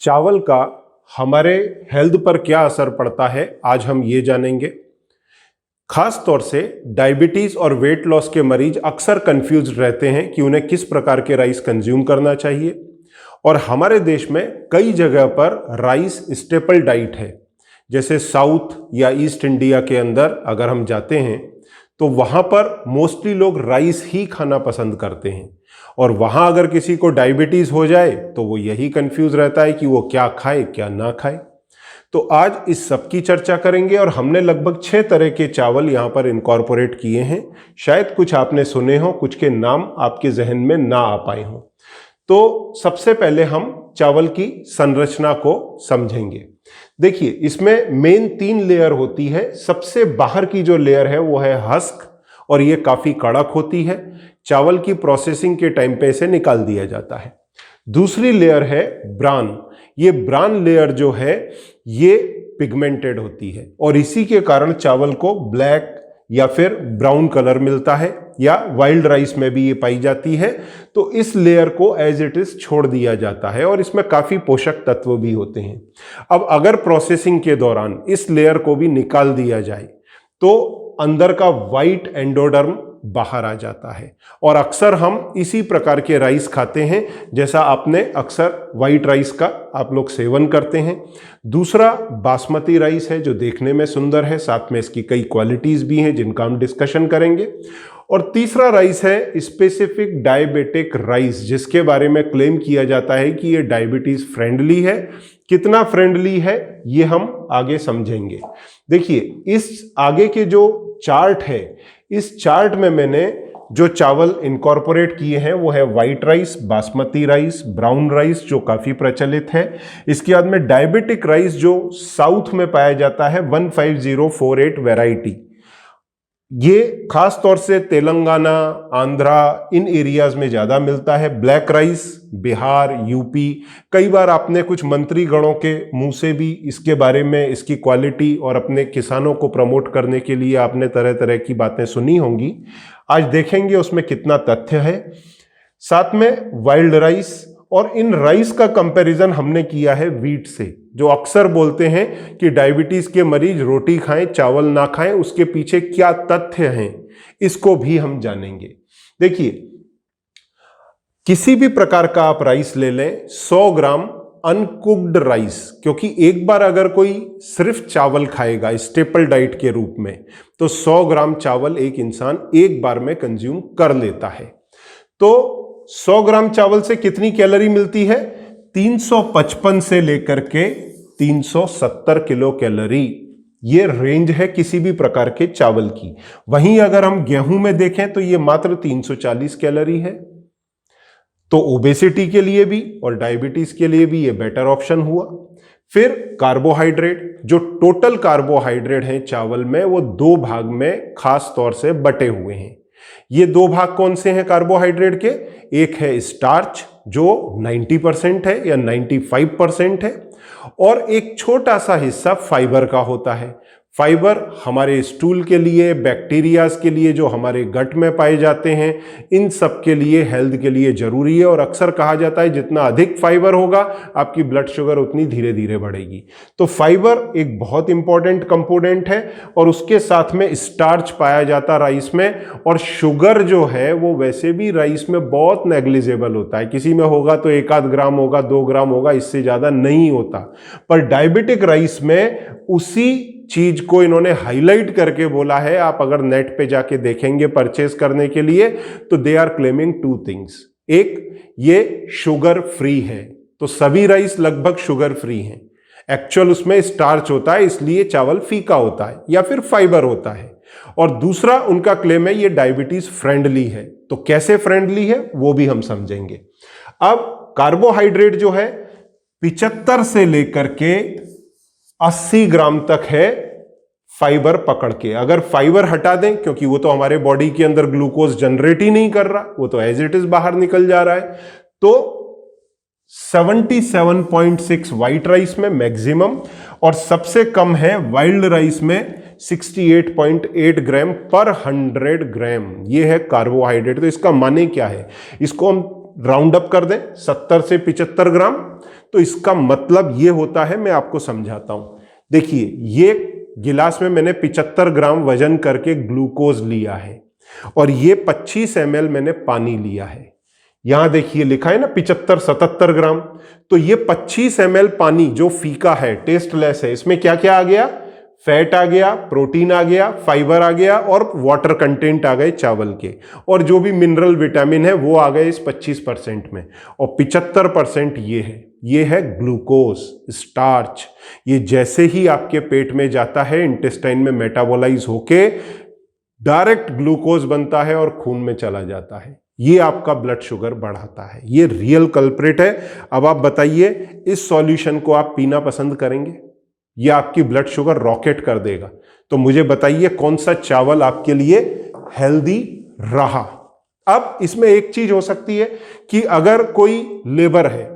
चावल का हमारे हेल्थ पर क्या असर पड़ता है, आज हम ये जानेंगे। खास तौर से डायबिटीज और वेट लॉस के मरीज अक्सर कंफ्यूज रहते हैं कि उन्हें किस प्रकार के राइस कंज्यूम करना चाहिए। और हमारे देश में कई जगह पर राइस स्टेपल डाइट है। जैसे साउथ या ईस्ट इंडिया के अंदर अगर हम जाते हैं तो वहां पर मोस्टली लोग राइस ही खाना पसंद करते हैं। और वहां अगर किसी को डायबिटीज हो जाए तो वो यही कंफ्यूज रहता है कि वो क्या खाए क्या ना खाए। तो आज इस सब की चर्चा करेंगे और हमने लगभग 6 तरह के चावल यहां पर इनकॉर्पोरेट किए हैं। शायद कुछ आपने सुने हो, कुछ के नाम आपके जहन में ना आ पाए हों। तो सबसे पहले हम चावल की संरचना को समझेंगे। देखिए, इसमें मेन 3 लेयर होती है। सबसे बाहर की जो लेयर है वो है हस्क, और ये काफी कड़क होती है। चावल की प्रोसेसिंग के टाइम पे इसे निकाल दिया जाता है। दूसरी लेयर है ब्रान। ये ब्रान लेयर जो है ये पिगमेंटेड होती है और इसी के कारण चावल को ब्लैक या फिर ब्राउन कलर मिलता है, या वाइल्ड राइस में भी ये पाई जाती है। तो इस लेयर को एज इट इज छोड़ दिया जाता है और इसमें काफी पोषक तत्व भी होते हैं। अब अगर प्रोसेसिंग के दौरान इस लेयर को भी निकाल दिया जाए तो अंदर का वाइट एंडोडर्म बाहर आ जाता है, और अक्सर हम इसी प्रकार के राइस खाते हैं जैसा आपने अक्सर वाइट राइस का आप लोग सेवन करते हैं। दूसरा बासमती राइस है जो देखने में सुंदर है, साथ में इसकी कई क्वालिटीज भी हैं जिनका हम डिस्कशन करेंगे। और तीसरा राइस है स्पेसिफिक डायबिटिक राइस, जिसके बारे में क्लेम किया जाता है कि ये डायबिटीज फ्रेंडली है। कितना फ्रेंडली है ये हम आगे समझेंगे। देखिए, इस आगे के जो चार्ट है, इस चार्ट में मैंने जो चावल इनकॉर्पोरेट किए हैं वो है white rice, basmati rice, brown rice जो काफी प्रचलित है। इसके बाद में डायबिटिक राइस जो साउथ में पाया जाता है 15048 वैरायटी। ये खास तौर से तेलंगाना, आंध्रा, इन एरियाज में ज्यादा मिलता है। Black rice Bihar, UP. कई बार आपने कुछ मंत्री गणों के मुंह से भी इसके बारे में, इसकी क्वालिटी और अपने किसानों को प्रमोट करने के लिए आपने तरह तरह की बातें सुनी होंगी। आज देखेंगे उसमें कितना तथ्य है। साथ में वाइल्ड राइस, और इन राइस का कंपैरिजन हमने किया है व्हीट से। जो अक्सर बोलते हैं कि डायबिटीज के मरीज रोटी खाएं चावल ना खाएं, उसके पीछे क्या तथ्य हैं इसको भी हम जानेंगे। देखिए, किसी भी प्रकार का आप राइस ले लें, 100 ग्राम अनकुक्ड राइस, क्योंकि एक बार अगर कोई सिर्फ चावल खाएगा स्टेपल डाइट के रूप में तो 100 ग्राम चावल एक इंसान एक बार में कंज्यूम कर लेता है। तो 100 ग्राम चावल से कितनी कैलोरी मिलती है? 355 से लेकर के 370 किलो कैलोरी, ये रेंज है किसी भी प्रकार के चावल की। वहीं अगर हम गेहूं में देखें तो ये मात्र 340 कैलोरी है। तो ओबेसिटी के लिए भी और डायबिटीज के लिए भी ये बेटर ऑप्शन हुआ। फिर कार्बोहाइड्रेट, जो टोटल कार्बोहाइड्रेट है चावल में वो 2 भाग में खास तौर से बटे हुए हैं। ये 2 भाग कौन से हैं कार्बोहाइड्रेट के? एक है स्टार्च जो 90% है या 95% है, और एक छोटा सा हिस्सा फाइबर का होता है। फाइबर हमारे स्टूल के लिए, बैक्टीरियाज के लिए जो हमारे गट में पाए जाते हैं, इन सब के लिए, हेल्थ के लिए जरूरी है। और अक्सर कहा जाता है जितना अधिक फाइबर होगा आपकी ब्लड शुगर उतनी धीरे धीरे बढ़ेगी। तो फाइबर एक बहुत इंपॉर्टेंट कंपोनेंट है, और उसके साथ में स्टार्च पाया जाता राइस में। और शुगर जो है वो वैसे भी राइस में बहुत नेग्लिजिबल होता है, किसी में होगा तो 1 आध ग्राम होगा, 2 ग्राम होगा, इससे ज्यादा नहीं होता। पर डायबिटिक राइस में उसी चीज को इन्होंने हाईलाइट करके बोला है। आप अगर नेट पे जाके देखेंगे परचेज करने के लिए तो दे आर क्लेमिंग 2 थिंग्स। एक, ये शुगर फ्री है, तो सभी राइस लगभग शुगर फ्री हैं। एक्चुअल उसमें स्टार्च होता है इसलिए चावल फीका होता है, या फिर फाइबर होता है। और दूसरा उनका क्लेम है ये डायबिटीज फ्रेंडली है। तो कैसे फ्रेंडली है वो भी हम समझेंगे। अब कार्बोहाइड्रेट जो है 75 से लेकर के 80 ग्राम तक है फाइबर पकड़ के। अगर फाइबर हटा दें, क्योंकि वो तो हमारे बॉडी के अंदर ग्लूकोज जनरेट ही नहीं कर रहा, वो तो एज इट इज बाहर निकल जा रहा है, तो 77.6 व्हाइट राइस में मैक्सिमम, और सबसे कम है वाइल्ड राइस में 68.8 ग्राम पर 100 ग्राम। ये है कार्बोहाइड्रेट। तो इसका माने क्या है? इसको हम राउंड अप कर दें 70 से 75 ग्राम, तो इसका मतलब ये होता है, मैं आपको समझाता हूं। देखिए, ये गिलास में मैंने 75 ग्राम वजन करके ग्लूकोज लिया है और ये 25 ml मैंने पानी लिया है। यहां देखिए लिखा है ना 75-77 ग्राम, तो ये 25 ml पानी जो फीका है, टेस्टलेस है, इसमें क्या क्या आ गया? फैट आ गया, प्रोटीन आ गया, फाइबर आ गया और वाटर कंटेंट आ गए चावल के, और जो भी मिनरल विटामिन है वो आ गए इस 25% में, और 75% ये है ग्लूकोज, स्टार्च। ये जैसे ही आपके पेट में जाता है, इंटेस्टाइन में मेटाबोलाइज होके डायरेक्ट ग्लूकोज बनता है और खून में चला जाता है। ये आपका ब्लड शुगर बढ़ाता है, ये रियल कल्प्रिट है। अब आप बताइए, इस सॉल्यूशन को आप पीना पसंद करेंगे? ये आपकी ब्लड शुगर रॉकेट कर देगा। तो मुझे बताइए कौन सा चावल आपके लिए हेल्दी रहा? अब इसमें एक चीज हो सकती है कि अगर कोई लेबर है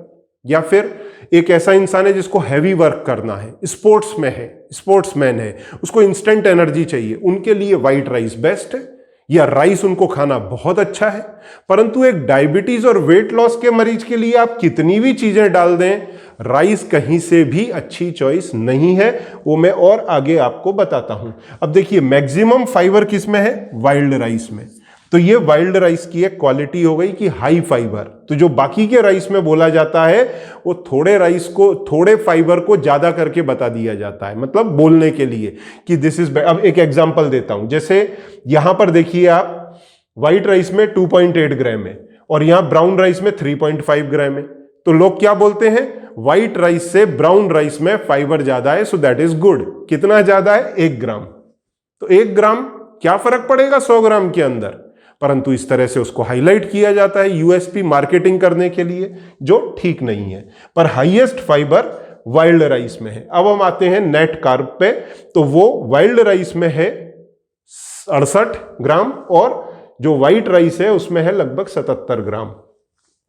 या फिर एक ऐसा इंसान है जिसको हैवी वर्क करना है, स्पोर्ट्समैन है, उसको इंस्टेंट एनर्जी चाहिए, उनके लिए व्हाइट राइस बेस्ट है, या राइस उनको खाना बहुत अच्छा है। परंतु एक डायबिटीज और वेट लॉस के मरीज के लिए आप कितनी भी चीजें डाल दें, राइस कहीं से भी अच्छी चॉइस नहीं है। वो मैं और आगे आपको बताता हूं। अब देखिए, मैक्सिमम फाइबर किस में है? वाइल्ड राइस में। तो ये वाइल्ड राइस की एक क्वालिटी हो गई कि हाई फाइबर। तो जो बाकी के राइस में बोला जाता है वो थोड़े फाइबर को ज्यादा करके बता दिया जाता है, मतलब बोलने के लिए कि दिस इज। अब एक एग्जांपल देता हूं, जैसे यहां पर देखिए आप, व्हाइट राइस में 2.8 ग्राम है और यहां ब्राउन राइस में 3.5 ग्राम है। तो लोग क्या बोलते हैं? व्हाइट राइस से ब्राउन राइस में फाइबर ज्यादा है, सो दैट इज गुड। कितना ज्यादा है? 1 ग्राम। तो 1 ग्राम क्या फर्क पड़ेगा 100 ग्राम के अंदर? परंतु इस तरह से उसको हाईलाइट किया जाता है यूएसपी मार्केटिंग करने के लिए, जो ठीक नहीं है। पर हाईएस्ट फाइबर वाइल्ड राइस में है। अब हम आते हैं नेट कार्ब पे, तो वो वाइल्ड राइस में है 68 ग्राम और जो व्हाइट राइस है उसमें है लगभग 77 ग्राम।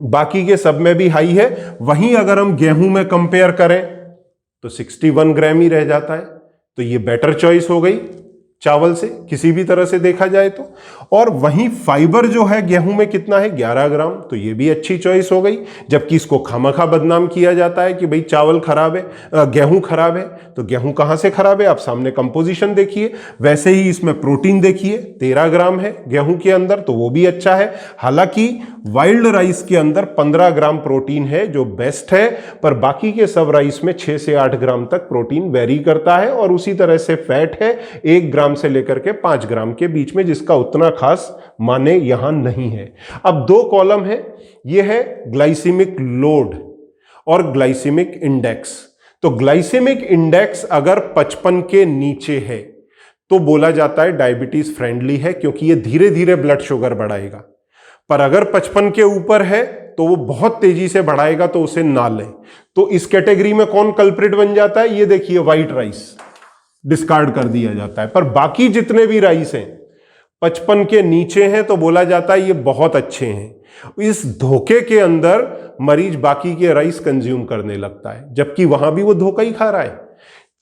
बाकी के सब में भी हाई है। वहीं अगर हम गेहूं में कंपेयर करें तो 61 ग्राम ही रह जाता है। तो ये बेटर चॉइस हो गई चावल से, किसी भी तरह से देखा जाए तो। और वहीं फाइबर जो है गेहूं में कितना है? 11 ग्राम। तो ये भी अच्छी चॉइस हो गई। जबकि इसको खामखा बदनाम किया जाता है कि भाई चावल खराब है, गेहूं खराब है। तो गेहूं कहां से खराब है? आप सामने कंपोजिशन देखिए। वैसे ही इसमें प्रोटीन देखिए, 13 ग्राम है गेहूं के अंदर, तो वो भी अच्छा है। हालांकि वाइल्ड राइस के अंदर 15 ग्राम प्रोटीन है जो बेस्ट है, पर बाकी के सब राइस में 6 से 8 ग्राम तक प्रोटीन वेरी करता है। और उसी तरह से फैट है 1 ग्राम से लेकर के 5 ग्राम के बीच में, जिसका उतना खास माने यहां नहीं है। अब 2 कॉलम है, यह है ग्लाइसेमिक लोड और ग्लाइसेमिक इंडेक्स। तो ग्लाइसेमिक इंडेक्स अगर 55 के नीचे है तो बोला जाता है डायबिटीज फ्रेंडली है, क्योंकि यह धीरे धीरे ब्लड शुगर बढ़ाएगा। पर अगर 55 के ऊपर है तो वो बहुत तेजी से बढ़ाएगा, तो उसे ना लें। तो इस कैटेगरी में कौन कल्प्रिट बन जाता है? ये देखिए, व्हाइट राइस डिस्कार्ड कर दिया जाता है। पर बाकी जितने भी राइस हैं 55 के नीचे हैं तो बोला जाता है ये बहुत अच्छे हैं। इस धोखे के अंदर मरीज बाकी के राइस कंज्यूम करने लगता है, जबकि वहां भी वो धोखा ही खा रहा है।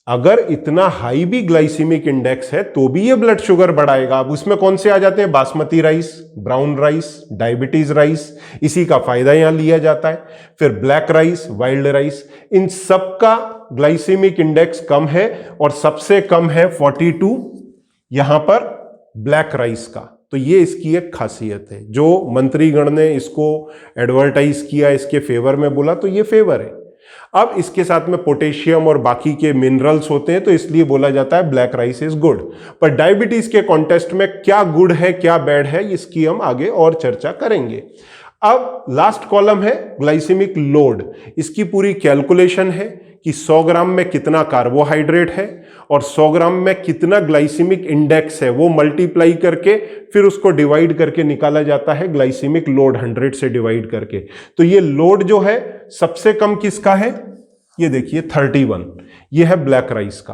अगर इतना हाई भी ग्लाइसेमिक इंडेक्स है तो भी ये ब्लड शुगर बढ़ाएगा। अब उसमें कौन से आ जाते हैं? Basmati rice, brown rice, diabetes rice, इसी का फायदा यहां लिया जाता है। फिर ब्लैक राइस, वाइल्ड राइस, इन सब का ग्लाइसेमिक इंडेक्स कम है और सबसे कम है 42 यहां पर ब्लैक राइस का। तो ये इसकी एक खासियत है। जो मंत्रीगण ने इसको एडवर्टाइज किया, इसके फेवर में बोला, तो ये फेवर है। अब इसके साथ में पोटेशियम और बाकी के मिनरल्स होते हैं, तो इसलिए बोला जाता है ब्लैक राइस इज गुड। पर डायबिटीज के कॉन्टेस्ट में क्या गुड है क्या बैड है, इसकी हम आगे और चर्चा करेंगे। अब लास्ट कॉलम है ग्लाइसेमिक लोड। इसकी पूरी कैलकुलेशन है कि 100 ग्राम में कितना कार्बोहाइड्रेट है और 100 ग्राम में कितना ग्लाइसेमिक इंडेक्स है, वो मल्टीप्लाई करके फिर उसको डिवाइड करके निकाला जाता है ग्लाइसेमिक लोड 100 से डिवाइड करके। तो ये लोड जो है सबसे कम किसका है? ये देखिए 31, ये है ब्लैक राइस का।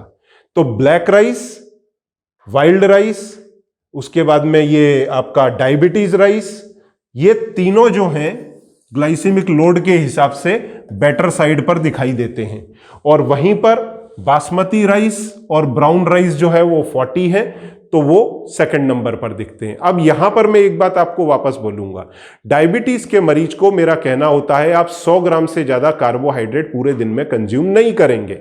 तो ब्लैक राइस, वाइल्ड राइस, उसके बाद में ये आपका डायबिटीज राइस, ये तीनों जो हैं ग्लाइसेमिक लोड के हिसाब से बेटर साइड पर दिखाई देते हैं। और वहीं पर बासमती राइस और ब्राउन राइस जो है वो 40 है, तो वो सेकंड नंबर पर दिखते हैं। अब यहां पर मैं एक बात आपको वापस बोलूंगा, डायबिटीज के मरीज को मेरा कहना होता है आप 100 ग्राम से ज्यादा कार्बोहाइड्रेट पूरे दिन में कंज्यूम नहीं करेंगे,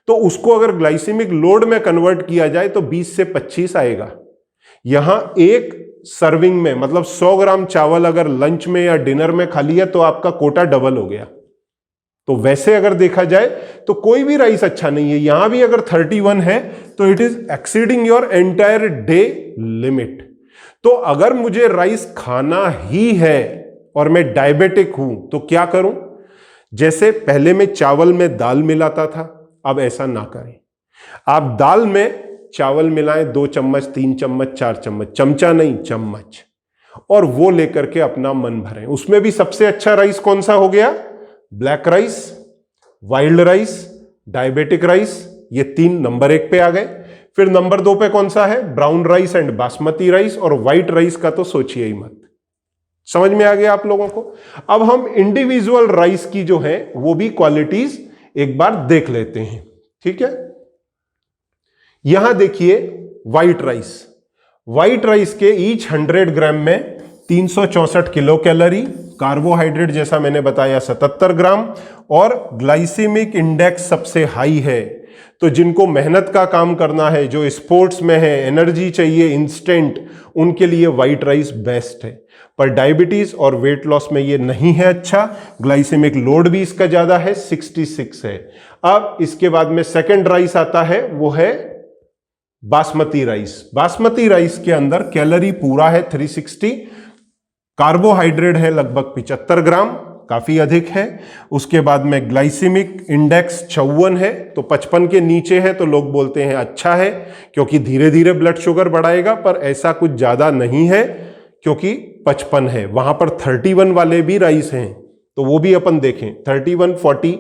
तो उसको अगर ग्लाइसेमिक लोड में कन्वर्ट किया जाए तो 20 से 25 आएगा। यहां एक सर्विंग में मतलब 100 ग्राम चावल अगर लंच में या डिनर में खा लिया तो आपका कोटा डबल हो गया। तो वैसे अगर देखा जाए तो कोई भी राइस अच्छा नहीं है। यहां भी अगर 31 है तो it is exceeding your entire day limit. तो अगर मुझे राइस खाना ही है और मैं डायबिटिक हूं तो क्या करूं? जैसे पहले मैं चावल में दाल मिलाता था, अब ऐसा ना करें। आप दाल में चावल मिलाएं 2 चम्मच 3 चम्मच 4 चम्मच, चमचा नहीं चम्मच, और वो लेकर के अपना मन भरें। उसमें भी सबसे अच्छा राइस कौन सा हो गया? Black rice, wild rice, diabetic rice, ये 3 नंबर 1 पे आ गए। फिर नंबर 2 पे कौन सा है? Brown rice and basmati rice, और व्हाइट राइस का तो सोचिए ही मत। समझ में आ गया आप लोगों को? अब हम इंडिविजुअल राइस की जो है वो भी क्वालिटीज एक बार देख लेते हैं, ठीक है। यहां देखिए व्हाइट राइस, व्हाइट राइस के ईच 100 ग्राम में 364 किलो कैलोरी, कार्बोहाइड्रेट जैसा मैंने बताया 77 ग्राम, और ग्लाइसेमिक इंडेक्स सबसे हाई है। तो जिनको मेहनत का काम करना है, जो स्पोर्ट्स में है, एनर्जी चाहिए इंस्टेंट, उनके लिए व्हाइट राइस बेस्ट है। पर डायबिटीज और वेट लॉस में ये नहीं है अच्छा। ग्लाइसेमिक लोड भी इसका ज्यादा है, 66 है। अब इसके बाद में सेकंड राइस आता है, वो है बासमती राइस। बासमती राइस के अंदर कैलोरी पूरा है 360, कार्बोहाइड्रेट है लगभग 75 ग्राम, काफी अधिक है। उसके बाद में ग्लाइसेमिक इंडेक्स 54 है, तो 55 के नीचे है तो लोग बोलते हैं अच्छा है क्योंकि धीरे धीरे ब्लड शुगर बढ़ाएगा, पर ऐसा कुछ ज्यादा नहीं है क्योंकि 55 है। वहां पर 31 वाले भी राइस हैं, तो वो भी अपन देखें, 31 40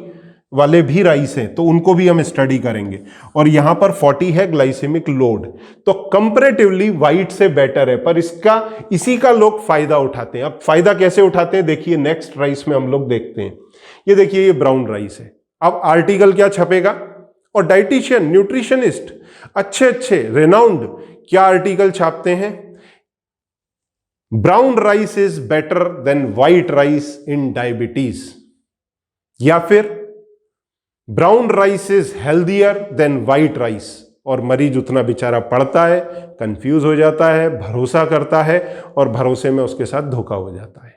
वाले भी राइस हैं, तो उनको भी हम स्टडी करेंगे। और यहां पर 40 है ग्लाइसेमिक लोड, तो कंपैरेटिवली व्हाइट से बेटर है, पर इसी का लोग फायदा उठाते हैं। अब फायदा कैसे उठाते हैं देखिए, नेक्स्ट राइस में हम लोग देखते हैं। ये देखिए, ये ब्राउन राइस है। अब आर्टिकल क्या छपेगा? और डाइटिशियन, न्यूट्रिशनिस्ट, अच्छे अच्छे रेनाउंड क्या आर्टिकल छापते हैं? Brown rice is better than white rice in diabetes, या फिर brown rice is healthier then white rice. और मरीज उतना बेचारा पढ़ता है, कंफ्यूज हो जाता है, भरोसा करता है, और भरोसे में उसके साथ धोखा हो जाता है।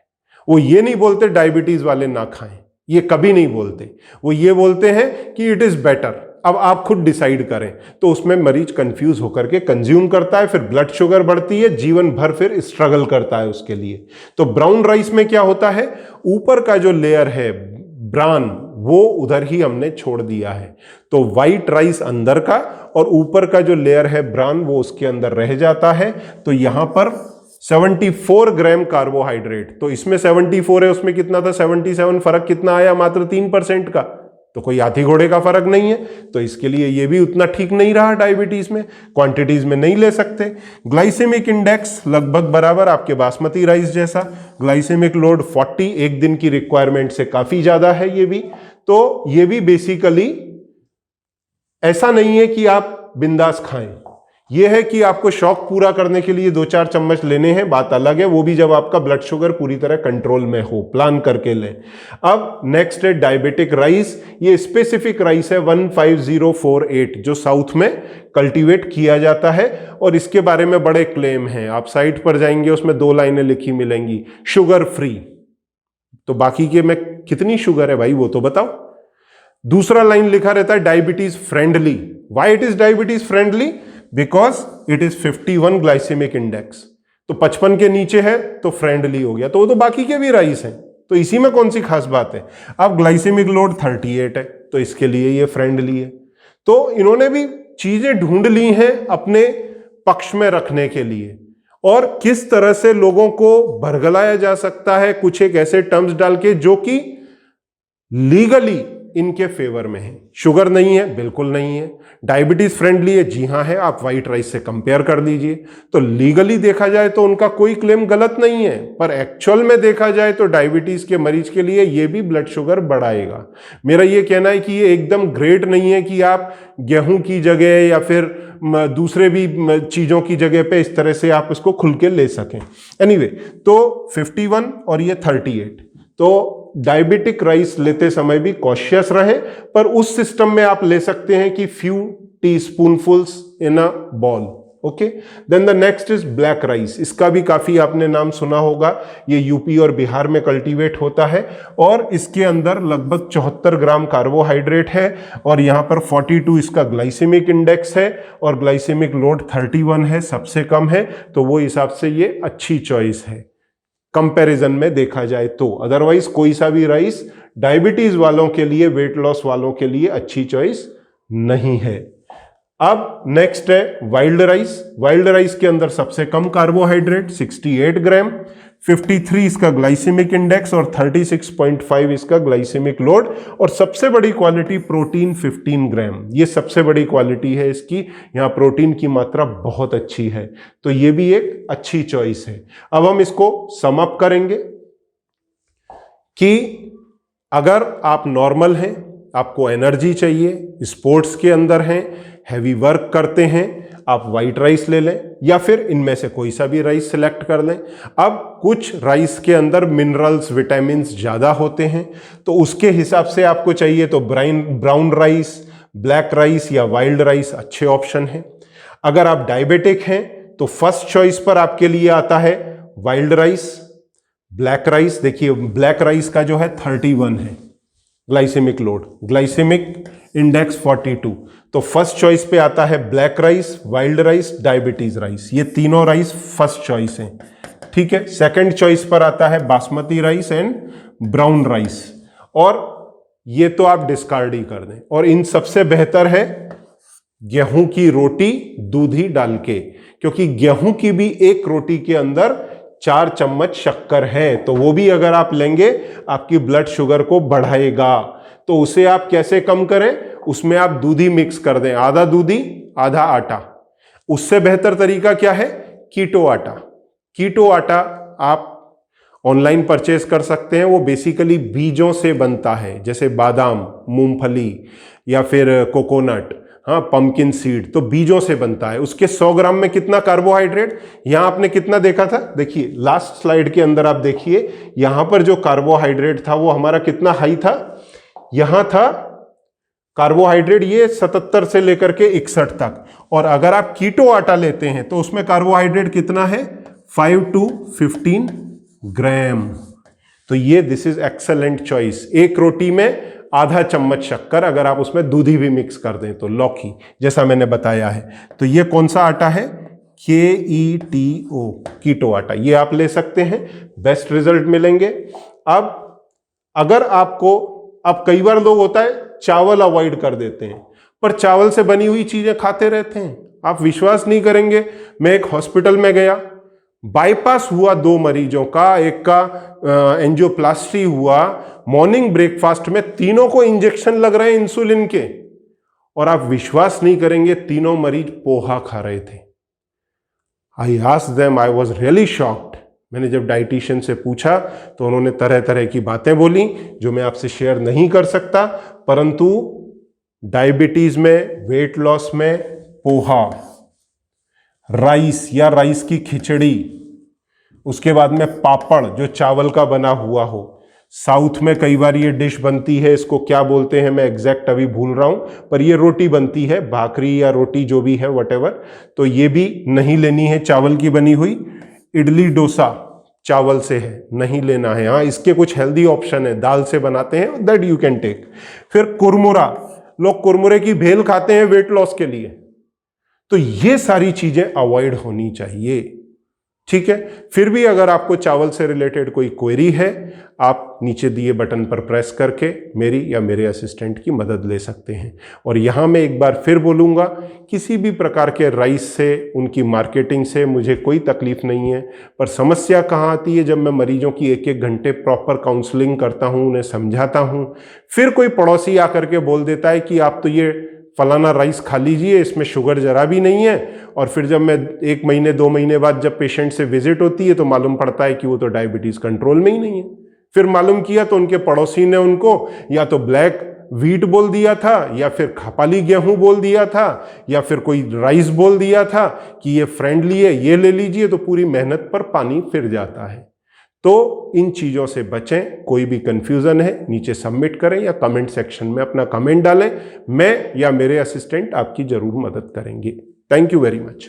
वो ये नहीं बोलते डायबिटीज वाले ना खाएं, ये कभी नहीं बोलते। वो ये बोलते हैं कि इट इज बेटर, अब आप खुद डिसाइड करें। तो उसमें मरीज कंफ्यूज होकर के कंज्यूम करता है, फिर ब्लड शुगर बढ़ती है, जीवन भर फिर स्ट्रगल करता है उसके लिए। तो ब्राउन राइस में क्या होता है, ऊपर का जो लेयर है ब्रान, वो उधर ही हमने छोड़ दिया है। तो व्हाइट राइस अंदर का और ऊपर का जो लेयर है ब्रान, वो उसके अंदर रह जाता है। तो यहां पर 74 ग्राम कार्बोहाइड्रेट, तो इसमें 74 है, उसमें कितना था 77, फर्क कितना आया? मात्र 3% का। तो कोई हाथी घोड़े का फर्क नहीं है, तो इसके लिए ये भी उतना ठीक नहीं रहा डायबिटीज में, क्वांटिटीज में नहीं ले सकते। ग्लाइसेमिक इंडेक्स लगभग बराबर आपके बासमती राइस जैसा, ग्लाइसेमिक लोड 40, एक दिन की रिक्वायरमेंट से काफी ज्यादा है ये भी। तो ये भी बेसिकली ऐसा नहीं है कि आप बिंदास खाएं, यह है कि आपको शौक पूरा करने के लिए 2-4 चम्मच लेने हैं, बात अलग है, वो भी जब आपका ब्लड शुगर पूरी तरह कंट्रोल में हो, प्लान करके लें। अब नेक्स्ट है डायबिटिक राइस। ये स्पेसिफिक राइस है 15048, जो साउथ में कल्टीवेट किया जाता है, और इसके बारे में बड़े क्लेम हैं। आप साइट पर जाएंगे, उसमें 2 लाइनें लिखी मिलेंगी, शुगर फ्री। तो बाकी के में कितनी शुगर है भाई, वो तो बताओ। दूसरा लाइन लिखा रहता है diabetes friendly. Why it is diabetes friendly? Because it is 51 glycemic index. तो 55 के नीचे है तो फ्रेंडली हो गया, तो वो तो बाकी के भी राइस हैं, तो इसी में कौन सी खास बात है। अब ग्लाइसेमिक लोड 38 है, तो इसके लिए ये फ्रेंडली है। तो इन्होंने भी चीजें ढूंढ ली हैं अपने पक्ष में रखने के लिए, और किस तरह से लोगों को भरगलाया जा सकता है कुछ एक ऐसे टर्म्स डाल के जो कि लीगली इनके फेवर में है। शुगर नहीं है, बिल्कुल नहीं है। डायबिटीज फ्रेंडली है, जी हां है, आप व्हाइट राइस से कंपेयर कर लीजिए। तो लीगली देखा जाए तो उनका कोई क्लेम गलत नहीं है, पर एक्चुअल में देखा जाए तो डायबिटीज के मरीज के लिए ये भी ब्लड शुगर बढ़ाएगा। मेरा ये कहना है कि ये एकदम ग्रेट नहीं है कि आप गेहूं की जगह या फिर दूसरे भी चीज़ों की जगह पे इस तरह से आप इसको खुल के ले सकें। एनीवे, तो 51 और ये 38, तो डायबिटिक राइस लेते समय भी कॉशियस रहे, पर उस सिस्टम में आप ले सकते हैं कि few teaspoonfuls in a bowl. Okay, then the next is black rice. इसका भी काफी आपने नाम सुना होगा। ये यूपी और बिहार में कल्टीवेट होता है और इसके अंदर लगभग 74 ग्राम कार्बोहाइड्रेट है और यहां पर 42 इसका ग्लाइसेमिक इंडेक्स है और ग्लाइसेमिक लोड 31 है, सबसे कम है, तो वो हिसाब से ये अच्छी चॉइस है कंपैरिजन में देखा जाए तो। अदरवाइज कोई सा भी राइस डायबिटीज वालों के लिए, वेट लॉस वालों के लिए अच्छी चॉइस नहीं है। अब नेक्स्ट है वाइल्ड राइस। वाइल्ड राइस के अंदर सबसे कम कार्बोहाइड्रेट 68 ग्राम, 53 इसका ग्लाइसेमिक इंडेक्स और 36.5 इसका ग्लाइसेमिक लोड, और सबसे बड़ी क्वालिटी प्रोटीन 15 ग्राम। ये सबसे बड़ी क्वालिटी है इसकी, यहाँ प्रोटीन की मात्रा बहुत अच्छी है, तो ये भी एक अच्छी चॉइस है। अब हम इसको सम अप करेंगे कि अगर आप नॉर्मल हैं, आपको एनर्जी चाहिए, स्पोर्ट्स के अंदर हैं, हैवी वर्क करते हैं, आप वाइट राइस ले लें या फिर इनमें से कोई सा भी राइस सिलेक्ट कर लें। अब कुछ राइस के अंदर मिनरल्स, विटामिन्स ज़्यादा होते हैं, तो उसके हिसाब से आपको चाहिए तो ब्राउन राइस, ब्लैक राइस या वाइल्ड राइस अच्छे ऑप्शन हैं। अगर आप डायबिटिक हैं तो फर्स्ट चॉइस पर आपके लिए आता है वाइल्ड राइस। ब्लैक राइस, देखिए ब्लैक राइस का जो है 31 है ग्लाइसेमिक लोड, ग्लाइसेमिक इंडेक्स 42, तो फर्स्ट चॉइस पे आता है black rice, wild rice, diabetes rice. ये तीनों राइस फर्स्ट चॉइस हैं, ठीक है। सेकंड चॉइस पर आता है basmati rice and brown rice, और ये तो आप डिस्कार्ड ही कर दें। और इन सबसे बेहतर है गेहूं की रोटी दूधी डाल के, क्योंकि गेहूं की भी एक रोटी के अंदर 4 चम्मच शक्कर है, तो वो भी अगर आप लेंगे आपकी ब्लड शुगर को बढ़ाएगा। तो उसे आप कैसे कम करें, उसमें आप दूधी मिक्स कर दें, आधा दूधी आधा आटा। उससे बेहतर तरीका क्या है, कीटो आटा। कीटो आटा आप ऑनलाइन परचेज कर सकते हैं, वो बेसिकली बीजों से बनता है, जैसे बादाम, मूंगफली या फिर कोकोनट, हाँ पंपकिन सीड, तो बीजों से बनता है। उसके 100 ग्राम में कितना कार्बोहाइड्रेट, यहां आपने कितना देखा था, देखिए लास्ट स्लाइड के अंदर आप देखिए, यहां पर जो कार्बोहाइड्रेट था वो हमारा कितना हाई था, यहां था कार्बोहाइड्रेट ये 77 से लेकर के 61 तक, और अगर आप कीटो आटा लेते हैं तो उसमें कार्बोहाइड्रेट कितना है 5 to 15 ग्राम। तो ये दिस इज एक्सेलेंट चॉइस। एक रोटी में आधा चम्मच शक्कर, अगर आप उसमें दूधी भी मिक्स कर दें तो लौकी, जैसा मैंने बताया है। तो ये कौन सा आटा है, KETO, कीटो आटा, ये आप ले सकते हैं, बेस्ट रिजल्ट मिलेंगे। अब अगर आपको, अब कई बार लोग होता है चावल अवॉइड कर देते हैं, पर चावल से बनी हुई चीजें खाते रहते हैं। आप विश्वास नहीं करेंगे, मैं एक हॉस्पिटल में गया, बाईपास हुआ 2 मरीजों का, एक का एंजियोप्लास्टी हुआ, मॉर्निंग ब्रेकफास्ट में तीनों को इंजेक्शन लग रहे हैं इंसुलिन के, और आप विश्वास नहीं करेंगे तीनों मरीज पोहा खा रहे थे। I asked them, I was really shocked. मैंने जब डाइटिशियन से पूछा तो उन्होंने तरह तरह की बातें बोली जो मैं आपसे शेयर नहीं कर सकता, परंतु डायबिटीज में, वेट लॉस में पोहा, राइस या राइस की खिचड़ी, उसके बाद में पापड़ जो चावल का बना हुआ हो। साउथ में कई बार ये डिश बनती है, इसको क्या बोलते हैं मैं एग्जैक्ट अभी भूल रहा हूं, पर ये रोटी बनती है, भाकरी या रोटी जो भी है व्हाटएवर, तो ये भी नहीं लेनी है चावल की बनी हुई। इडली डोसा चावल से है, नहीं लेना है। हाँ, इसके कुछ हेल्दी ऑप्शन है, दाल से बनाते हैं, दैट यू कैन टेक। फिर कुरमुरा, लोग कुरमुरे की भेल खाते हैं वेट लॉस के लिए, तो ये सारी चीजें अवॉइड होनी चाहिए, ठीक है। फिर भी अगर आपको चावल से रिलेटेड कोई क्वेरी है, आप नीचे दिए बटन पर प्रेस करके मेरी या मेरे असिस्टेंट की मदद ले सकते हैं। और यहां मैं एक बार फिर बोलूंगा, किसी भी प्रकार के राइस से, उनकी मार्केटिंग से मुझे कोई तकलीफ नहीं है, पर समस्या कहाँ आती है, जब मैं मरीजों की 1-1 घंटे प्रॉपर काउंसलिंग करता हूं, उन्हें समझाता हूं, फिर कोई पड़ोसी आकर के बोल देता है कि आप तो ये फलाना राइस खा लीजिए, इसमें शुगर जरा भी नहीं है, और फिर जब मैं 1 महीने 2 महीने बाद जब पेशेंट से विजिट होती है तो मालूम पड़ता है कि वो तो डायबिटीज कंट्रोल में ही नहीं है। फिर मालूम किया तो उनके पड़ोसी ने उनको या तो ब्लैक व्हीट बोल दिया था या फिर खापाली गेहूं बोल दिया था या फिर कोई राइस बोल दिया था कि ये फ्रेंडली है, ये ले लीजिए, तो पूरी मेहनत पर पानी फिर जाता है। तो इन चीजों से बचें। कोई भी कंफ्यूजन है नीचे सबमिट करें या कमेंट सेक्शन में अपना कमेंट डालें। मैं या मेरे असिस्टेंट आपकी जरूर मदद करेंगे। Thank you very much.